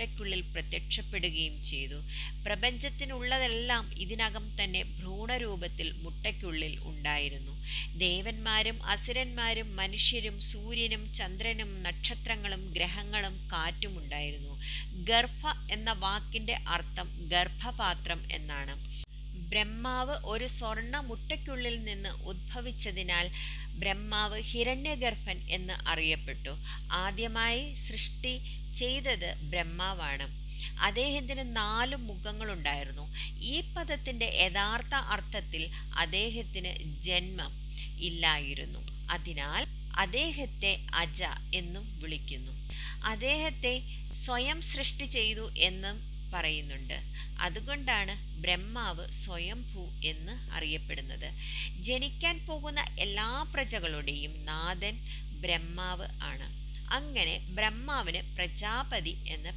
മുട്ടയ്ക്കുള്ളിൽ പ്രത്യക്ഷപ്പെടുകയും ചെയ്തു. പ്രപഞ്ചത്തിനുള്ളതെല്ലാം ഇതിനകം തന്നെ ഭ്രൂണരൂപത്തിൽ മുട്ടയ്ക്കുള്ളിൽ ഉണ്ടായിരുന്നു. ദേവന്മാരും അസുരന്മാരും മനുഷ്യരും സൂര്യനും ചന്ദ്രനും നക്ഷത്രങ്ങളും ഗ്രഹങ്ങളും കാറ്റും ഉണ്ടായിരുന്നു. ഗർഭ എന്ന വാക്കിന്റെ അർത്ഥം ഗർഭപാത്രം എന്നാണ്. ബ്രഹ്മാവ് ഒരു സ്വർണ്ണ മുട്ടയ്ക്കുള്ളിൽ നിന്ന് ഉദ്ഭവിച്ചതിനാൽ ബ്രഹ്മാവ് ഹിരണ്യഗർഭൻ എന്ന് അറിയപ്പെട്ടു. ആദ്യമായി സൃഷ്ടി ചെയ്തത് ബ്രഹ്മാവാണ്. അദ്ദേഹത്തിന് 4 മുഖങ്ങളുണ്ടായിരുന്നു. ഈ പദത്തിന്റെ യഥാർത്ഥ അർത്ഥത്തിൽ അദ്ദേഹത്തിന് ജന്മം ഇല്ലായിരുന്നു. അതിനാൽ അദ്ദേഹത്തെ അജ എന്നും വിളിക്കുന്നു. അദ്ദേഹത്തെ സ്വയം സൃഷ്ടി ചെയ്തു എന്നും പറയുന്നുണ്ട്. അതുകൊണ്ടാണ് ബ്രഹ്മാവ് സ്വയംഭൂ എന്ന് അറിയപ്പെടുന്നത്. ജനിക്കാൻ പോകുന്ന എല്ലാ പ്രജകളുടെയും നാഥൻ ബ്രഹ്മാവ് ആണ്. അങ്ങനെ ബ്രഹ്മാവിന് പ്രജാപതി എന്ന